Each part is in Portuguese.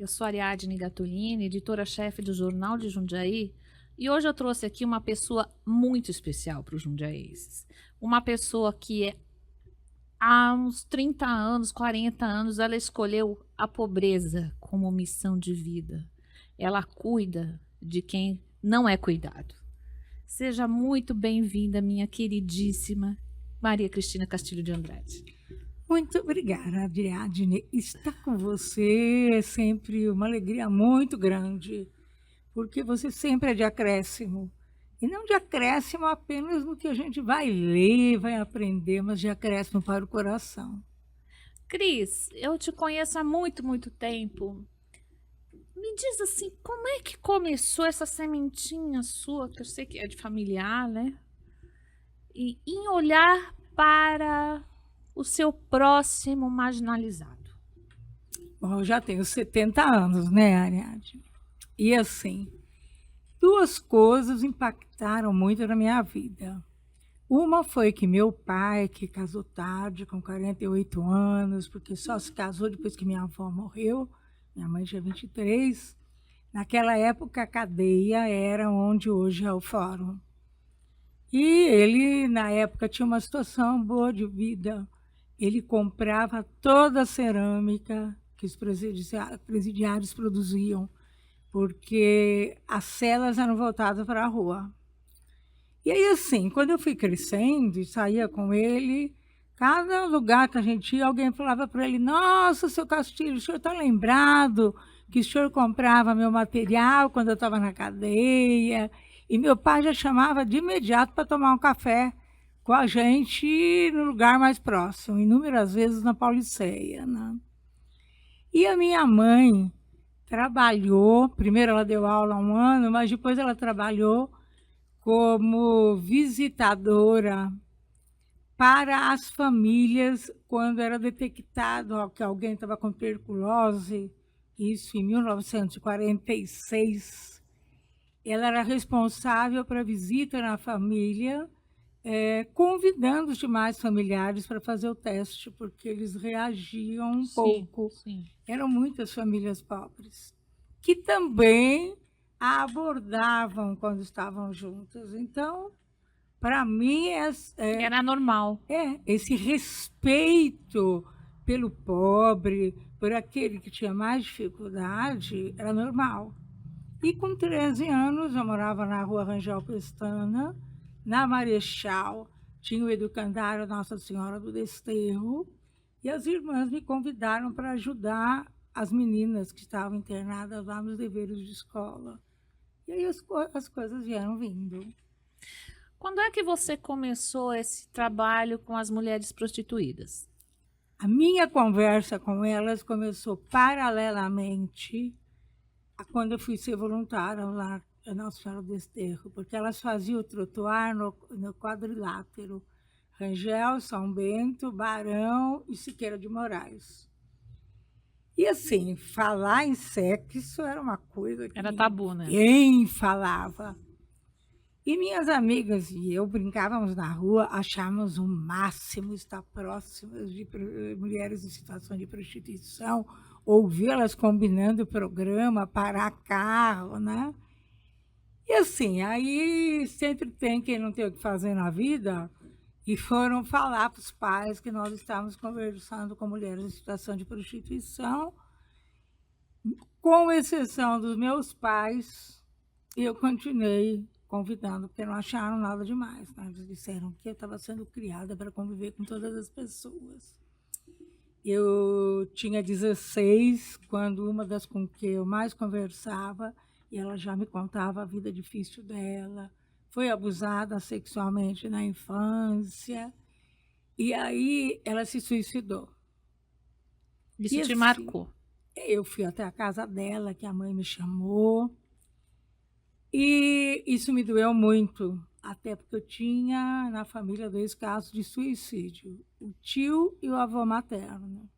Eu sou Ariadne Gatolini, editora-chefe do Jornal de Jundiaí, e hoje eu trouxe aqui uma pessoa muito especial para os jundiaenses. Uma pessoa que há uns 30 anos, 40 anos, ela escolheu a pobreza como missão de vida. Ela cuida de quem não é cuidado. Seja muito bem-vinda, minha queridíssima Maria Cristina Castilho de Andrade. Muito obrigada, Ariadne. Estar com você é sempre uma alegria muito grande, porque você sempre é de acréscimo. E não de acréscimo apenas no que a gente vai ler, vai aprender, mas de acréscimo para o coração. Cris, eu te conheço há muito, muito tempo. Me diz assim, como é que começou essa sementinha sua, que eu sei que é de familiar, né? E em olhar para o seu próximo marginalizado. Bom, eu já tenho 70 anos, né, Ariadne? E assim, duas coisas impactaram muito na minha vida. Uma foi que meu pai, que casou tarde, com 48 anos, porque só se casou depois que minha avó morreu, minha mãe tinha 23. Naquela época, a cadeia era onde hoje é o fórum. E ele, na época, tinha uma situação boa de vida. Ele comprava toda a cerâmica que os presidiários produziam, porque as celas eram voltadas para a rua. E aí, assim, quando eu fui crescendo e saía com ele, cada lugar que a gente ia, alguém falava para ele: Nossa, seu Castilho, o senhor está lembrado que o senhor comprava meu material quando eu estava na cadeia? E meu pai já chamava de imediato para tomar um café com a gente no lugar mais próximo, inúmeras vezes na Pauliceia, né? E a minha mãe trabalhou, primeiro ela deu aula há um ano, mas depois ela trabalhou como visitadora para as famílias quando era detectado que alguém estava com tuberculose, isso em 1946. Ela era responsável para a visita na família, convidando os demais familiares para fazer o teste, porque eles reagiam um pouco. Sim. Eram muitas famílias pobres, que também a abordavam quando estavam juntas. Então, para mim, Era normal. esse respeito pelo pobre, por aquele que tinha mais dificuldade, era normal. E com 13 anos, eu morava na rua Rangel Pestana, na Marechal, tinha o educandário Nossa Senhora do Desterro, e as irmãs me convidaram para ajudar as meninas que estavam internadas lá nos deveres de escola. E aí as coisas vieram vindo. Quando é que você começou esse trabalho com as mulheres prostituídas? A minha conversa com elas começou paralelamente a quando eu fui ser voluntária lá na Nossa Senhora do Desterro, porque elas faziam o trotuar no quadrilátero, Rangel, São Bento, Barão e Siqueira de Moraes. E assim, falar em sexo era uma coisa que Era tabu, né? ninguém falava. E minhas amigas e eu brincávamos na rua, achávamos o máximo estar próximas de mulheres em situação de prostituição, ouvi-las combinando o programa, parar carro, né? E assim, aí sempre tem quem não tem o que fazer na vida, e foram falar para os pais que nós estávamos conversando com mulheres em situação de prostituição, com exceção dos meus pais, e eu continuei convidando, porque não acharam nada demais, né? Eles disseram que eu estava sendo criada para conviver com todas as pessoas. Eu tinha 16, quando uma das com que eu mais conversava, e ela já me contava a vida difícil dela, foi abusada sexualmente na infância, e aí ela se suicidou. Isso E te assim, marcou. eu fui até a casa dela, que a mãe me chamou, e isso me doeu muito, até porque eu tinha na família 2 casos de suicídio, o tio e o avô materno.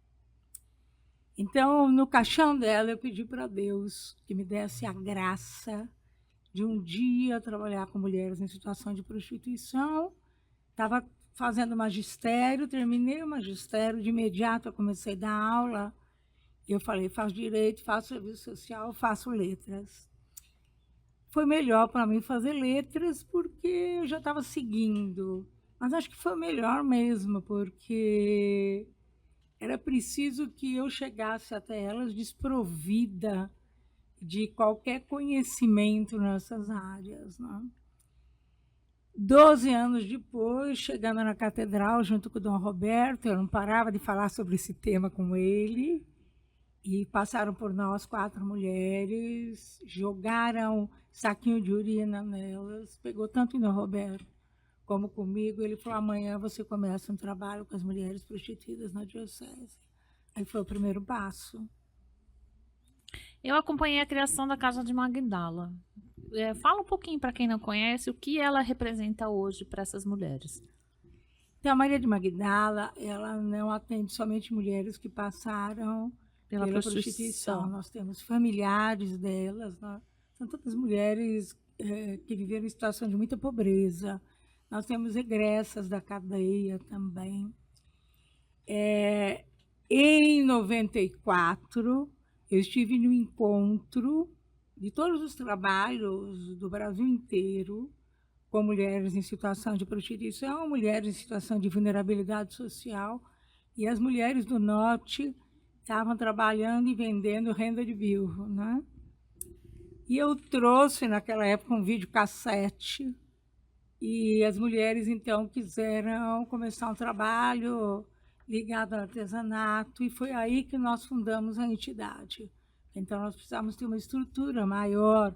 Então, no caixão dela, eu pedi para Deus que me desse a graça de um dia trabalhar com mulheres em situação de prostituição. Estava fazendo magistério, terminei o magistério, de imediato eu comecei a dar aula. Eu falei, faço direito, faço serviço social, faço letras. Foi melhor para mim fazer letras porque eu já estava seguindo. Mas acho que foi melhor mesmo, porque era preciso que eu chegasse até elas desprovida de qualquer conhecimento nessas áreas, né? 12 anos depois, chegando na catedral, junto com o Dom Roberto, eu não parava de falar sobre esse tema com ele, e passaram por nós 4 mulheres, jogaram saquinho de urina nelas, pegou tanto em Dom Roberto como comigo. Ele falou, amanhã você começa um trabalho com as mulheres prostituídas na diocese. Aí foi o primeiro passo. Eu acompanhei a criação da Casa de Magdala. Fala um pouquinho para quem não conhece o que ela representa hoje para essas mulheres. Então, a Maria de Magdala, ela não atende somente mulheres que passaram pela prostituição. Nós temos familiares delas, né? São todas mulheres que viveram em situação de muita pobreza. Nós temos egressas da cadeia também. Em 94, eu estive no encontro de todos os trabalhos do Brasil inteiro com mulheres em situação de prostituição, mulheres em situação de vulnerabilidade social, e as mulheres do Norte estavam trabalhando e vendendo renda de bilro, né? E eu trouxe, naquela época, um videocassete, e as mulheres, então, quiseram começar um trabalho ligado ao artesanato, e foi aí que nós fundamos a entidade. Então, nós precisávamos ter uma estrutura maior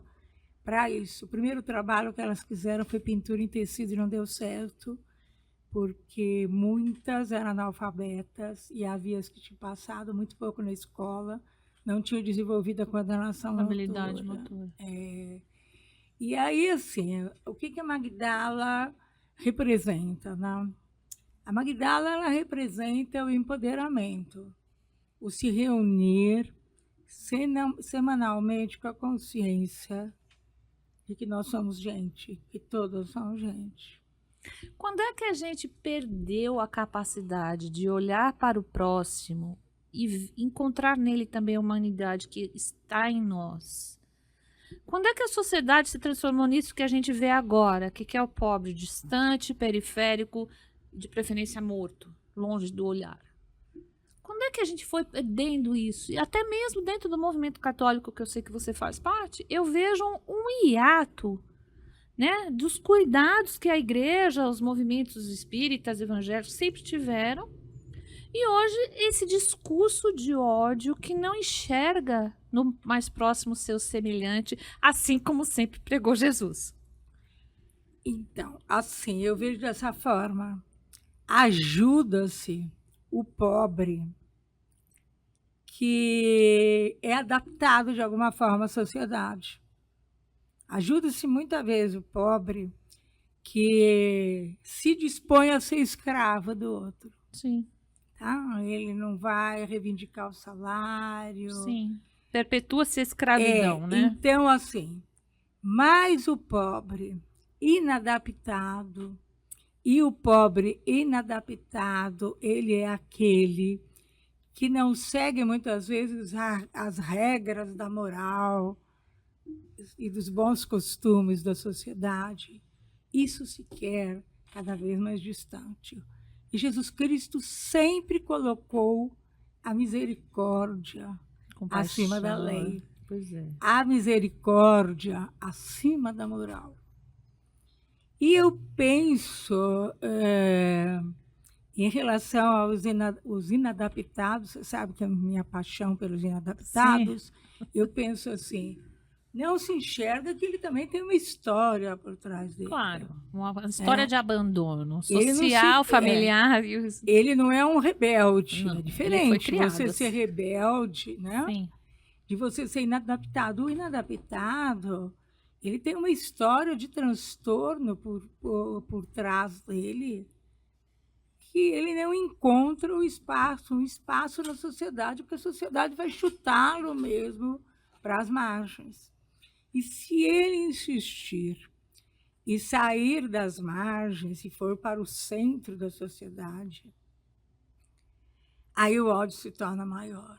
para isso. O primeiro trabalho que elas quiseram foi pintura em tecido e não deu certo, porque muitas eram analfabetas e havia as que tinham passado muito pouco na escola, não tinham desenvolvido a coordenação Habilidade motora. E aí, assim, o que a Magdala representa, né? A Magdala, ela representa o empoderamento, o se reunir semanalmente com a consciência de que nós somos gente, que todos somos gente. Quando é que a gente perdeu a capacidade de olhar para o próximo e encontrar nele também a humanidade que está em nós? Quando é que a sociedade se transformou nisso que a gente vê agora, que é o pobre, distante, periférico, de preferência morto, longe do olhar? Quando é que a gente foi perdendo isso? E até mesmo dentro do movimento católico, que eu sei que você faz parte, eu vejo um hiato, né, dos cuidados que a igreja, os movimentos espíritas, evangélicos sempre tiveram. E hoje esse discurso de ódio que não enxerga no mais próximo seu semelhante, assim como sempre pregou Jesus. Então, assim, eu vejo dessa forma. Ajuda-se o pobre que é adaptado de alguma forma à sociedade. Ajuda-se muitas vezes o pobre que se dispõe a ser escravo do outro. Sim. Tá? Ele não vai reivindicar o salário. Sim. Perpetua-se a escravidão, né? Então, assim, mas o pobre inadaptado, e o pobre inadaptado, ele é aquele que não segue muitas vezes as regras da moral e dos bons costumes da sociedade. Isso se quer cada vez mais distante. E Jesus Cristo sempre colocou a misericórdia acima da lei. Pois é. A misericórdia acima da moral. E eu penso, em relação aos inadaptados, você sabe que a minha paixão pelos inadaptados, sim, eu penso assim, não se enxerga que ele também tem uma história por trás dele. Claro, uma história de abandono social, familiar. Ele não é um rebelde, não, é diferente de você ser rebelde, né? Sim. De você ser inadaptado. O inadaptado, ele tem uma história de transtorno por trás dele, que ele não encontra um espaço na sociedade, porque a sociedade vai chutá-lo mesmo para as margens. E se ele insistir e sair das margens e for para o centro da sociedade, aí o ódio se torna maior.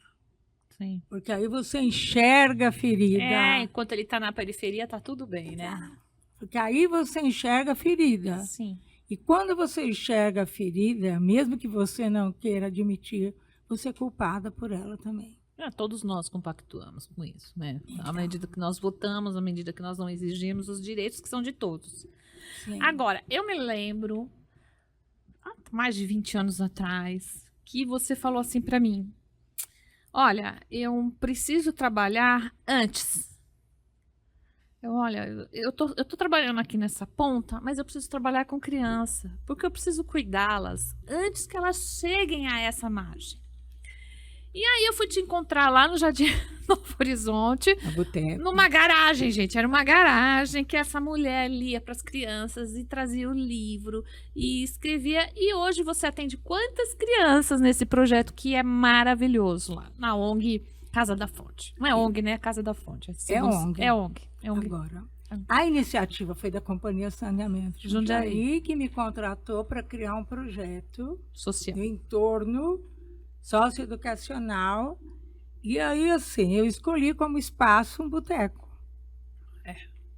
Sim. Porque aí você enxerga a ferida. Enquanto ele tá na periferia, tá tudo bem, né? Porque aí você enxerga a ferida. Sim. E quando você enxerga a ferida, mesmo que você não queira admitir, você é culpada por ela também. Todos nós compactuamos com isso, né? Então. À medida que nós votamos, à medida que nós não exigimos os direitos que são de todos. Sim. Agora, eu me lembro, há mais de 20 anos atrás, que você falou assim pra mim: olha, eu preciso trabalhar antes. Olha, eu tô trabalhando aqui nessa ponta, mas eu preciso trabalhar com criança, porque eu preciso cuidá-las antes que elas cheguem a essa margem. E aí eu fui te encontrar lá no Jardim Novo Horizonte, numa garagem, gente. Era uma garagem que essa mulher lia para as crianças e trazia o livro e escrevia. E hoje você atende quantas crianças nesse projeto que é maravilhoso lá, na ONG Casa da Fonte. Não é ONG, né? Casa da Fonte. É ONG. É ONG. É ONG. Agora, a iniciativa foi da Companhia Saneamento de Jundiaí, que me contratou para criar um projeto social no entorno socioeducacional. E aí, assim, eu escolhi como espaço um boteco.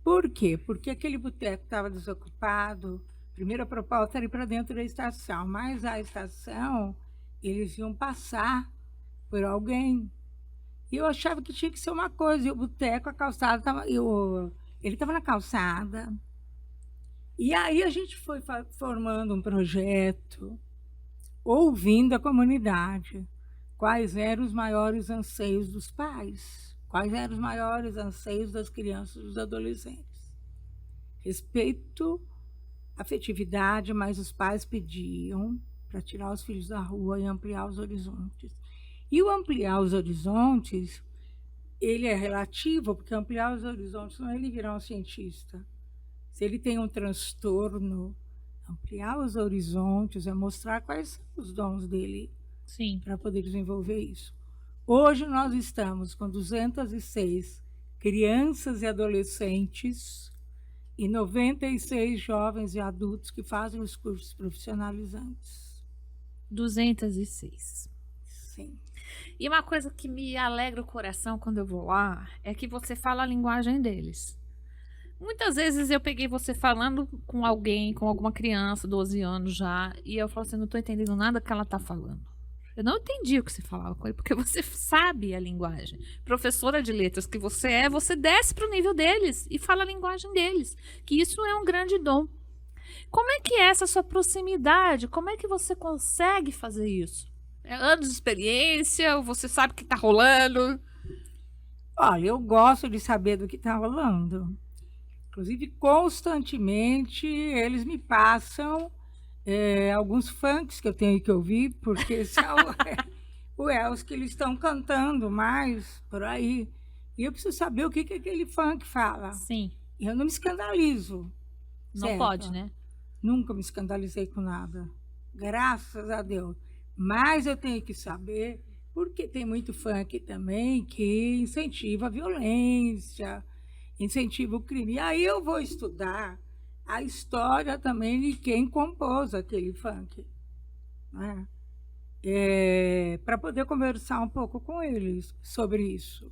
Por quê? Porque aquele boteco estava desocupado. A primeira proposta era ir para dentro da estação, mas a estação, eles iam passar por alguém. E eu achava que tinha que ser uma coisa. E o boteco, a calçada, ele estava na calçada. E aí a gente foi formando um projeto, ouvindo a comunidade, quais eram os maiores anseios dos pais, quais eram os maiores anseios das crianças e dos adolescentes. Respeito, afetividade, mas os pais pediam para tirar os filhos da rua e ampliar os horizontes. E o ampliar os horizontes, ele é relativo, porque ampliar os horizontes não é ele virar um cientista. Se ele tem um transtorno, ampliar os horizontes é mostrar quais são os dons dele para poder desenvolver isso. Hoje nós estamos com 206 crianças e adolescentes e 96 jovens e adultos que fazem os cursos profissionalizantes. 206. Sim. E uma coisa que me alegra o coração quando eu vou lá é que você fala a linguagem deles. Muitas vezes eu peguei você falando com alguém, com alguma criança, 12 anos já, e eu falo assim, não estou entendendo nada que ela está falando. Eu não entendi o que você falava com ele, porque você sabe a linguagem. Professora de letras que você desce para o nível deles e fala a linguagem deles, que isso é um grande dom. Como é que é essa sua proximidade? Como é que você consegue fazer isso? É anos de experiência? Você sabe o que está rolando? Olha, eu gosto de saber do que está rolando. Inclusive, constantemente, eles me passam alguns funks que eu tenho que ouvir, porque são os que eles estão cantando mais por aí. E eu preciso saber o que aquele funk fala. Sim. E eu não me escandalizo. Não certo? pode, né? Nunca me escandalizei com nada. Graças a Deus. Mas eu tenho que saber, porque tem muito funk também que incentiva a violência, incentiva o crime. E aí eu vou estudar a história também de quem compôs aquele funk, né? Para poder conversar um pouco com eles sobre isso.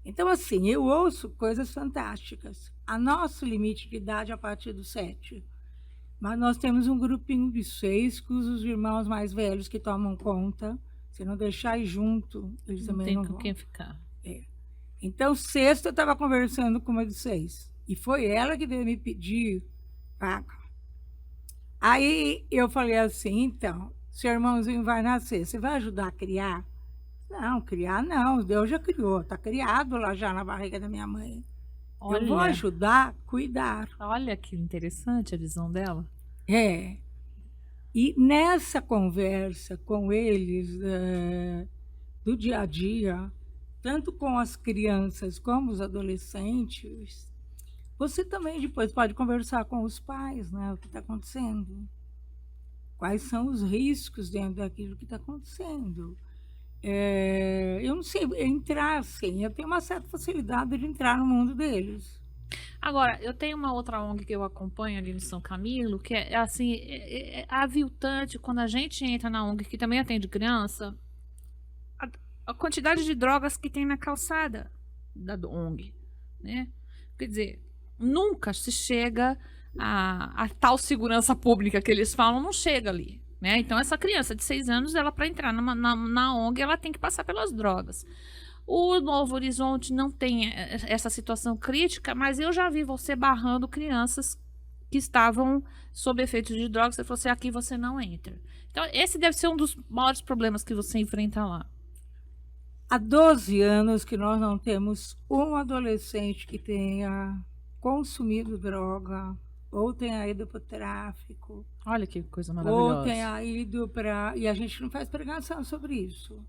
Então, assim, eu ouço coisas fantásticas. A nosso limite de idade é a partir dos 7. Mas nós temos um grupinho de 6 com os irmãos mais velhos que tomam conta. Se não deixar ir junto, eles também não vão. Não tem com quem ficar. Então, sexta eu estava conversando com uma de 6. E foi ela que veio me pedir paga. Aí eu falei assim, então, seu irmãozinho vai nascer, você vai ajudar a criar? Não, criar não, Deus já criou, está criado lá já na barriga da minha mãe. Olha. Eu vou ajudar a cuidar. Olha que interessante a visão dela. E nessa conversa com eles, do dia a dia, tanto com as crianças como os adolescentes, você também depois pode conversar com os pais, né? O que está acontecendo. Quais são os riscos dentro daquilo que está acontecendo. Eu não sei entrar assim, eu tenho uma certa facilidade de entrar no mundo deles. Agora, eu tenho uma outra ONG que eu acompanho ali no São Camilo, que é assim, aviltante quando a gente entra na ONG, que também atende criança, a quantidade de drogas que tem na calçada da ONG, né? Quer dizer, nunca se chega a tal segurança pública que eles falam, não chega ali, né? Então, essa criança de 6 anos, ela para entrar na ONG, ela tem que passar pelas drogas. O Novo Horizonte não tem essa situação crítica, mas eu já vi você barrando crianças que estavam sob efeito de drogas. Você falou assim, aqui você não entra. Então, esse deve ser um dos maiores problemas que você enfrenta lá. Há 12 anos que nós não temos um adolescente que tenha consumido droga, ou tenha ido para o tráfico, Olha que coisa ou maravilhosa. tenha ido para... E a gente não faz pregação sobre isso.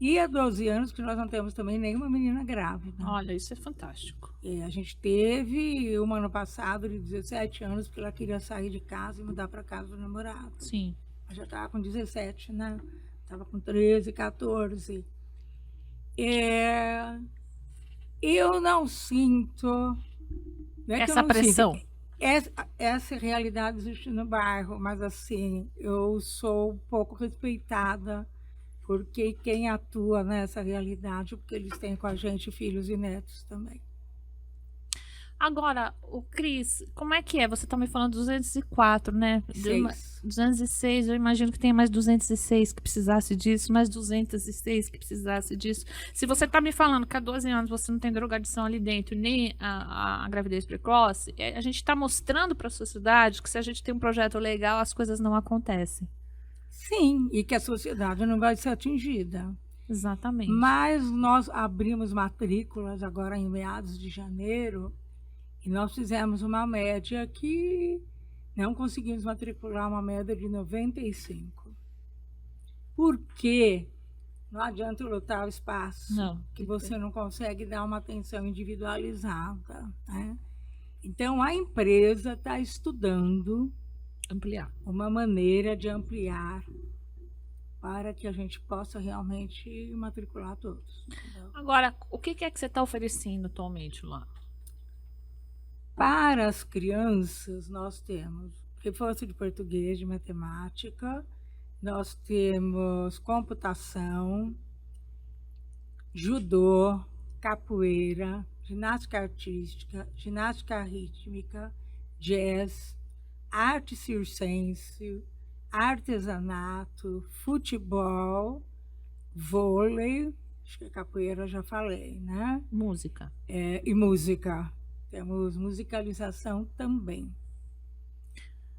E há 12 anos que nós não temos também nenhuma menina grávida. Olha, isso é fantástico. A gente teve uma ano passado de 17 anos, porque ela queria sair de casa e mudar para casa do namorado. Sim. Ela já estava com 17, né? Estava com 13, 14. Eu não sinto... Não é que eu Essa não pressão. sinto. Essa realidade existe no bairro, mas assim, eu sou um pouco respeitada, porque quem atua nessa realidade, porque eles têm com a gente filhos e netos também. Agora, o Cris, como é que é? Você tá me falando 204, né? 206, eu imagino que tem mais 206 que precisasse disso, mais 206 que precisasse disso. Se você tá me falando que há 12 anos você não tem drogadição ali dentro, nem a gravidez precoce, a gente tá mostrando para a sociedade que se a gente tem um projeto legal, as coisas não acontecem. Sim, e que a sociedade não vai ser atingida. Exatamente. Mas nós abrimos matrículas agora em meados de janeiro, e nós fizemos uma média que não conseguimos matricular uma média de 95. Por quê? Não adianta lotar o espaço, que você não consegue dar uma atenção individualizada, né? Então, a empresa está estudando uma maneira de ampliar para que a gente possa realmente matricular todos. Entendeu? Agora, o que é que você está oferecendo atualmente lá? Para as crianças, nós temos reforço de português, de matemática, nós temos computação, judô, capoeira, ginástica artística, ginástica rítmica, jazz, arte circense, artesanato, futebol, vôlei, acho que capoeira eu já falei, né? Música. E música. Temos musicalização também.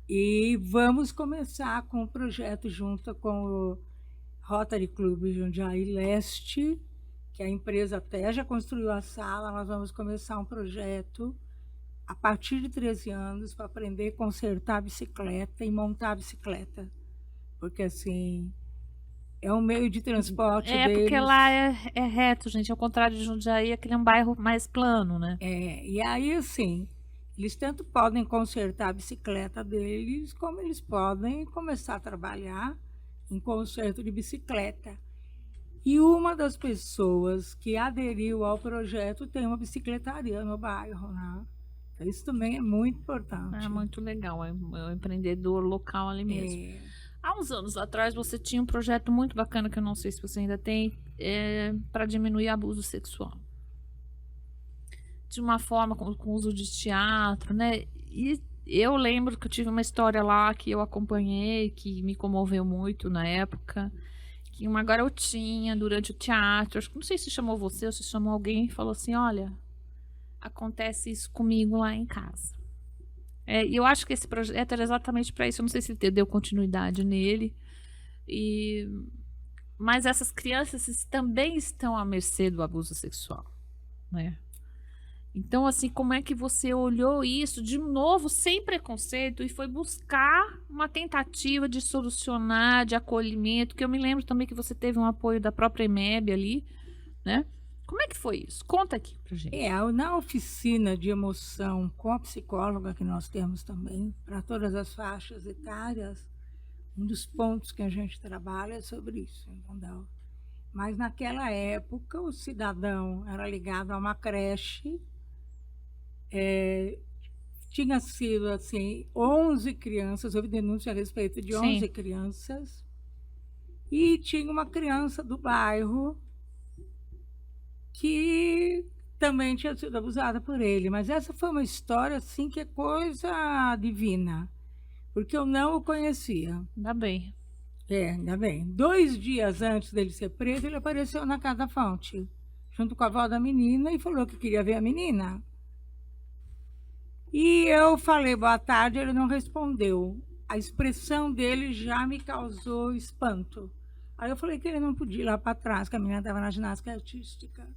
E vamos começar com um projeto junto com o Rotary Club Jundiaí Leste, que a empresa até já construiu a sala. Nós vamos começar um projeto a partir de 13 anos para aprender a consertar a bicicleta e montar a bicicleta. Porque, assim, é um meio de transporte deles. Porque lá é reto, gente. Ao contrário de Jundiaí, aquele é um bairro mais plano, né? E aí, assim, eles tanto podem consertar a bicicleta deles, como eles podem começar a trabalhar em conserto de bicicleta. E uma das pessoas que aderiu ao projeto tem uma bicicletaria no bairro, né? Então, isso também é muito importante. É muito legal, é um empreendedor local ali mesmo. Há uns anos atrás, você tinha um projeto muito bacana, que eu não sei se você ainda tem, para diminuir abuso sexual. De uma forma, com uso de teatro, né? E eu lembro que eu tive uma história lá que eu acompanhei, que me comoveu muito na época, que uma garotinha, durante o teatro, acho que não sei se chamou você ou se chamou alguém, falou assim, olha, acontece isso comigo lá em casa. E eu acho que esse projeto era exatamente para isso. Eu não sei se ele deu continuidade nele. Mas essas crianças também estão à mercê do abuso sexual, né? Então, assim, como é que você olhou isso de novo, sem preconceito, e foi buscar uma tentativa de solucionar, de acolhimento, que eu me lembro também que você teve um apoio da própria EMEB ali, né? Como é que foi isso? Conta aqui pra gente. Na oficina de emoção com a psicóloga que nós temos também, para todas as faixas etárias, um dos pontos que a gente trabalha é sobre isso, entendeu? Mas naquela época o cidadão era ligado a uma creche, tinha sido assim, 11 crianças, houve denúncia a respeito de 11 crianças, E tinha uma criança do bairro que também tinha sido abusada por ele. Mas essa foi uma história assim que é coisa divina, porque eu não o conhecia. Ainda bem. Ainda bem. 2 dias antes dele ser preso, ele apareceu na Casa da Fonte, junto com a avó da menina, e falou que queria ver a menina. E eu falei boa tarde, ele não respondeu. A expressão dele já me causou espanto. Aí eu falei que ele não podia ir lá para trás, que a menina estava na ginástica artística.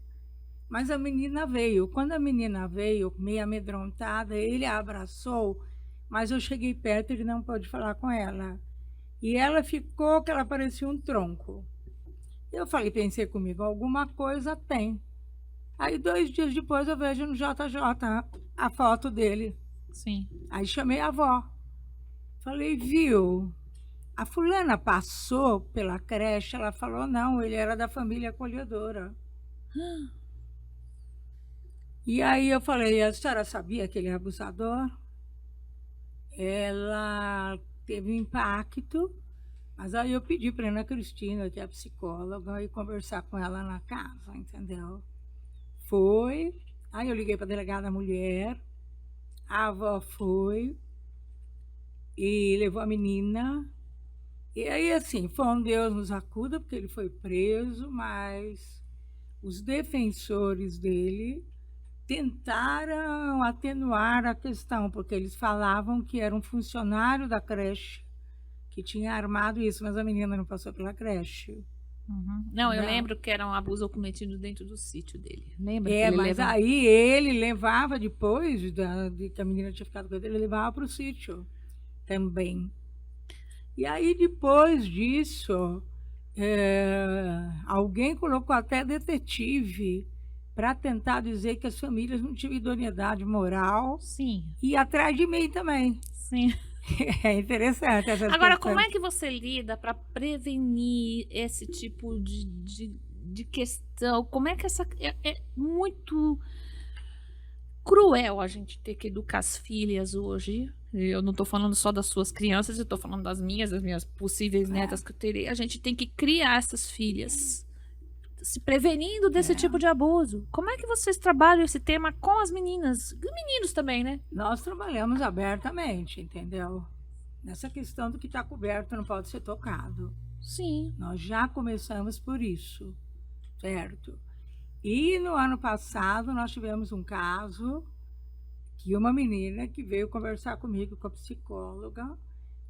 Mas a menina veio. Quando a menina veio, meio amedrontada, ele a abraçou, mas eu cheguei perto e ele não pôde falar com ela. E ela ficou que ela parecia um tronco. Eu falei, pensei comigo, alguma coisa tem. Aí 2 dias depois eu vejo no JJ a foto dele. Sim. Aí chamei a avó. Falei, viu, a fulana passou pela creche? Ela falou, não, ele era da família acolhedora. E aí eu falei, a senhora sabia que ele é abusador? Ela teve um impacto, mas aí eu pedi para a Ana Cristina, que é psicóloga, ir conversar com ela na casa, entendeu? Foi, aí eu liguei para a delegada da mulher, a avó foi e levou a menina. E aí, assim, foi um Deus nos acuda, porque ele foi preso, mas os defensores dele tentaram atenuar a questão, porque eles falavam que era um funcionário da creche que tinha armado isso, mas a menina não passou pela creche. Uhum. Não, eu lembro que era um abuso cometido dentro do sítio dele. Lembra? Mas aí ele levava, depois de que a menina tinha ficado com ele levava para o sítio também. E aí, depois disso, alguém colocou até detetive para tentar dizer que as famílias não tinham idoneidade moral. Sim. E atrás de mim também. Sim. É interessante essa Agora, como é que você lida para prevenir esse tipo de questão? Como é que essa... É muito cruel a gente ter que educar as filhas hoje. Eu não estou falando só das suas crianças, eu estou falando das minhas possíveis netas que eu terei. A gente tem que criar essas filhas se prevenindo desse tipo de abuso. Como é que vocês trabalham esse tema com as meninas? E meninos também, né? Nós trabalhamos abertamente, entendeu? Nessa questão do que está coberto não pode ser tocado. Sim. Nós já começamos por isso, certo? E no ano passado nós tivemos um caso que uma menina que veio conversar comigo, com a psicóloga,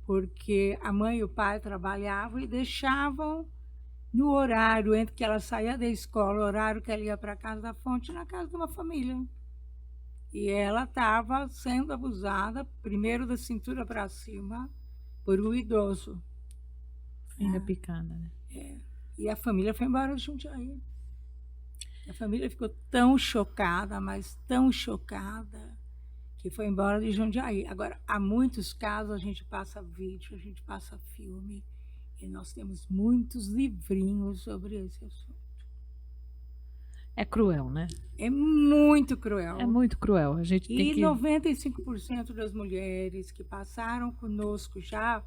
porque a mãe e o pai trabalhavam e deixavam no horário entre que ela saía da escola, o horário que ela ia para a Casa da Fonte, na casa de uma família. E ela estava sendo abusada, primeiro da cintura para cima, por um idoso. Ainda picada, né? E a família foi embora de Jundiaí. A família ficou tão chocada, mas tão chocada, que foi embora de Jundiaí. Agora, há muitos casos, a gente passa vídeo, a gente passa filme, e nós temos muitos livrinhos sobre esse assunto. É cruel, né? É muito cruel. É muito cruel. A gente tem E que... 95% das mulheres que passaram conosco já,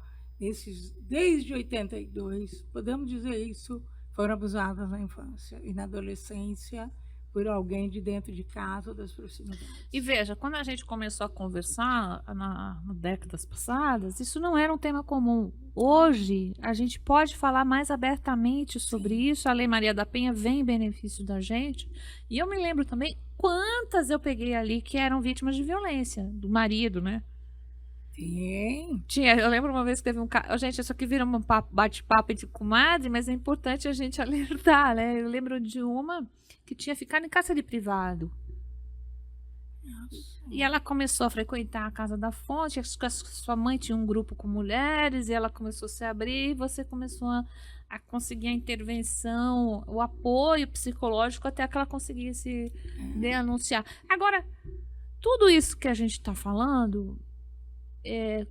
desde 82, podemos dizer isso, foram abusadas na infância e na adolescência por alguém de dentro de casa ou das proximidades. E veja, quando a gente começou a conversar nas décadas passadas, isso não era um tema comum. Hoje, a gente pode falar mais abertamente sobre isso. A Lei Maria da Penha vem em benefício da gente. E eu me lembro também quantas eu peguei ali que eram vítimas de violência, do marido, né? Eu lembro uma vez que teve um caso. Gente, isso aqui vira um bate-papo de comadre, mas é importante a gente alertar, né? Eu lembro de uma que tinha ficado em cárcere privado. Nossa. E ela começou a frequentar a Casa da Fonte. A sua mãe tinha um grupo com mulheres e ela começou a se abrir. E você começou a conseguir a intervenção, o apoio psicológico até que ela conseguisse denunciar. Agora, tudo isso que a gente está falando...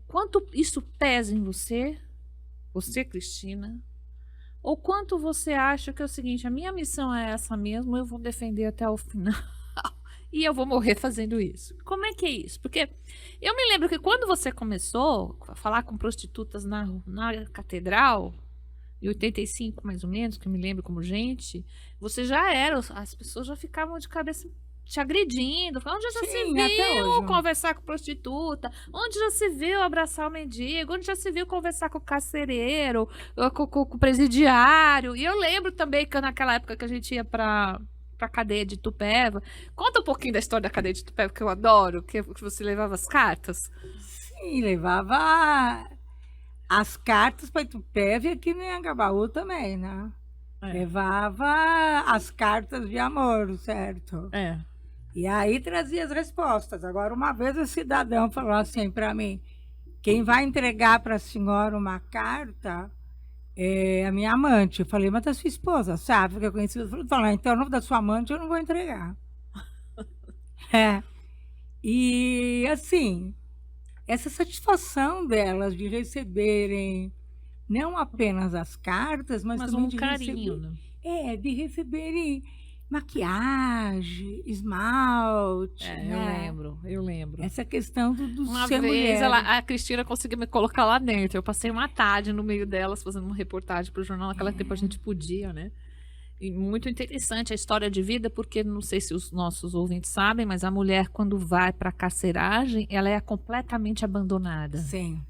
quanto isso pesa em você, Cristina, ou quanto você acha que é o seguinte, a minha missão é essa mesmo, eu vou defender até o final e eu vou morrer fazendo isso. Como é que é isso? Porque eu me lembro que quando você começou a falar com prostitutas na catedral, em 85, mais ou menos, que eu me lembro como gente, você já era, as pessoas já ficavam de cabeça te agredindo, falando, onde já se Sim, até viu hoje. conversar com prostituta, onde já se viu abraçar o mendigo, onde já se viu conversar com o carcereiro, ou com o presidiário. E eu lembro também que naquela época que a gente ia pra cadeia de Itupeva. Conta um pouquinho da história da cadeia de Itupeva, que eu adoro, que você levava as cartas. Sim, levava as cartas para Itupeva e aqui em Anhangabaú também, né? Levava as cartas de amor, certo? É. E aí trazia as respostas. Agora, uma vez o cidadão falou assim para mim: quem vai entregar para a senhora uma carta é a minha amante. Eu falei, mas da sua esposa, sabe? Que eu conheci. Ele falou, então, o nome da sua amante eu não vou entregar. É. E, assim, essa satisfação delas de receberem não apenas as cartas, mas também um de carinho, receber, né? de receberem maquiagem, esmalte, né? Eu lembro. Essa questão do Uma ser vez mulher. a Cristina conseguiu me colocar lá dentro. Eu passei uma tarde no meio delas fazendo uma reportagem para o jornal. Naquela tempo a gente podia, né? E muito interessante a história de vida, porque não sei se os nossos ouvintes sabem, mas a mulher, quando vai para a carceragem, ela é completamente abandonada. Sim.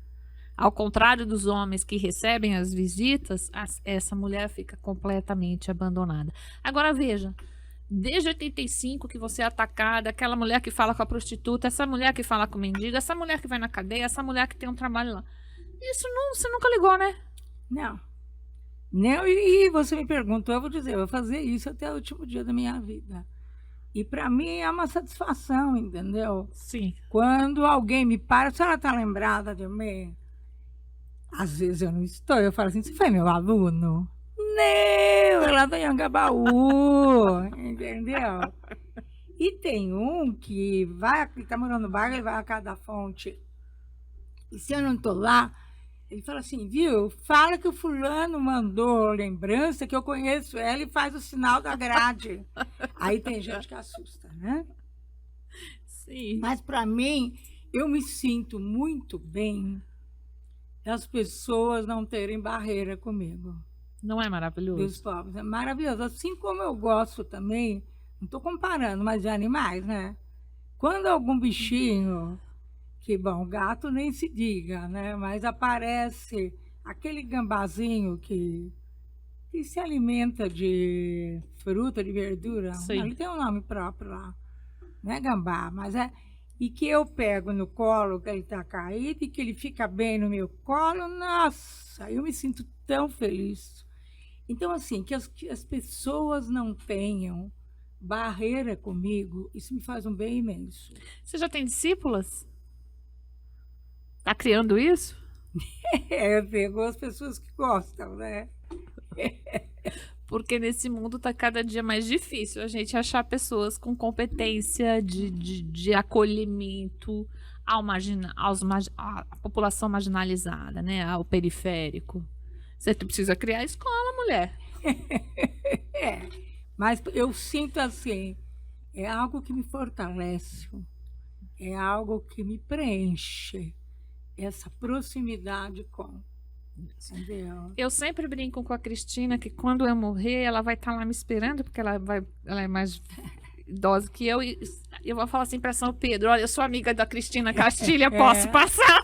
Ao contrário dos homens que recebem as visitas, essa mulher fica completamente abandonada. Agora veja, desde 85 que você é atacada, aquela mulher que fala com a prostituta, essa mulher que fala com o mendigo, essa mulher que vai na cadeia, essa mulher que tem um trabalho lá. Isso não, você nunca ligou, né? Não. Não, e você me perguntou, eu vou dizer, eu vou fazer isso até o último dia da minha vida. E para mim é uma satisfação, entendeu? Sim. Quando alguém me para, a senhora está lembrada de mim? Às vezes eu não estou, eu falo assim, você foi meu aluno? Não, ela é do Anhangabaú, entendeu? E tem um que vai, que está morando no bairro, ele vai a cada fonte. E se eu não estou lá, ele fala assim, viu? Fala que o fulano mandou lembrança, que eu conheço ela e faz o sinal da grade. Aí tem gente que assusta, né? Sim. Mas para mim, eu me sinto muito bem das pessoas não terem barreira comigo. Não é maravilhoso? Dos povos. É maravilhoso. Assim como eu gosto também, não estou comparando, mas de animais, né? Quando algum bichinho, que bom, gato nem se diga, né? Mas aparece aquele gambazinho que se alimenta de fruta, de verdura. Sim. Ele tem um nome próprio lá. Não é gambá, mas é. E que eu pego no colo, que ele está caído, e que ele fica bem no meu colo, nossa, eu me sinto tão feliz. Então, assim, que as pessoas não tenham barreira comigo, isso me faz um bem imenso. Você já tem discípulas? Tá criando isso? Eu pego as pessoas que gostam, né? Porque nesse mundo tá cada dia mais difícil a gente achar pessoas com competência de acolhimento à população marginalizada, né? Ao periférico. Você precisa criar escola, mulher. Mas eu sinto assim, é algo que me fortalece, é algo que me preenche, essa proximidade com. Entendeu? Eu sempre brinco com a Cristina que quando eu morrer, ela vai estar lá me esperando, porque ela é mais idosa que eu, e eu vou falar assim para São Pedro: olha, eu sou amiga da Cristina Castilha, posso passar?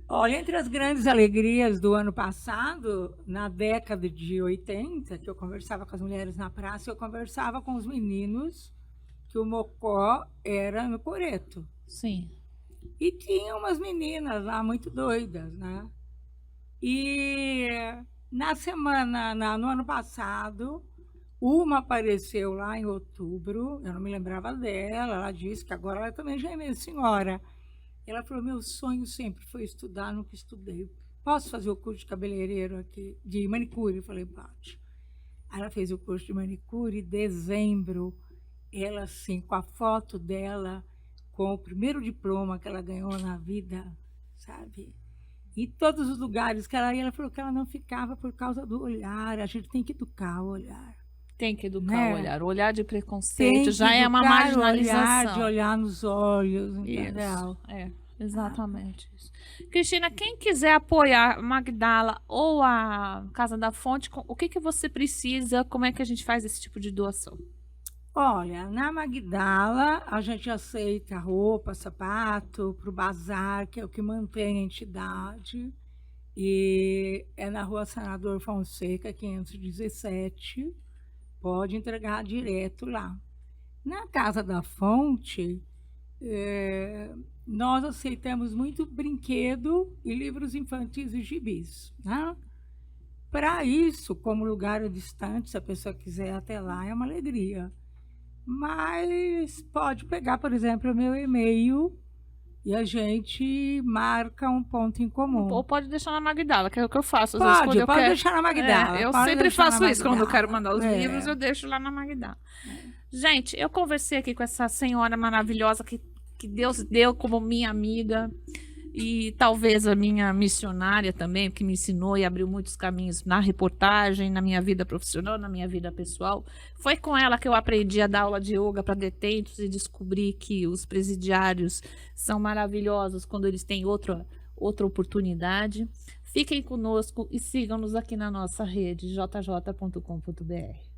Olha, entre as grandes alegrias do ano passado, na década de 80, que eu conversava com as mulheres na praça, eu conversava com os meninos que o Mocó era no coreto. Sim. E tinha umas meninas lá muito doidas, né? E no ano passado, uma apareceu lá em outubro, eu não me lembrava dela, ela disse que agora ela também já é minha senhora. Ela falou, meu sonho sempre foi estudar, nunca estudei. Posso fazer o curso de cabeleireiro aqui, de manicure? Eu falei, pode. Aí ela fez o curso de manicure, em dezembro, ela assim, com a foto dela, com o primeiro diploma que ela ganhou na vida, sabe? E todos os lugares que ela ia, ela falou que ela não ficava por causa do olhar, a gente tem que educar o olhar. Tem que educar né? o olhar. O olhar de preconceito já é uma marginalização. De olhar nos olhos, entendeu? Isso, Exatamente isso. Cristina, quem quiser apoiar a Magdala ou a Casa da Fonte, o que que você precisa? Como é que a gente faz esse tipo de doação? Olha, na Magdala, a gente aceita roupa, sapato, para o bazar, que é o que mantém a entidade. E é na Rua Senador Fonseca, 517. Pode entregar direto lá. Na Casa da Fonte, nós aceitamos muito brinquedo e livros infantis e gibis, né? Para isso, como lugar é distante, se a pessoa quiser ir até lá, é uma alegria. Mas pode pegar, por exemplo, o meu e-mail e a gente marca um ponto em comum. Ou pode deixar na Magdala, que é o que eu faço. Às vezes, quando eu Pode quero... deixar na Magdala. eu pode sempre deixar na faço isso. Quando eu Magdala. quero mandar os livros, eu deixo lá na Magdala. Gente, eu conversei aqui com essa senhora maravilhosa que Deus deu como minha amiga e talvez a minha missionária também, que me ensinou e abriu muitos caminhos na reportagem, na minha vida profissional, na minha vida pessoal. Foi com ela que eu aprendi a dar aula de yoga para detentos e descobri que os presidiários são maravilhosos quando eles têm outra oportunidade. Fiquem conosco e sigam-nos aqui na nossa rede jj.com.br.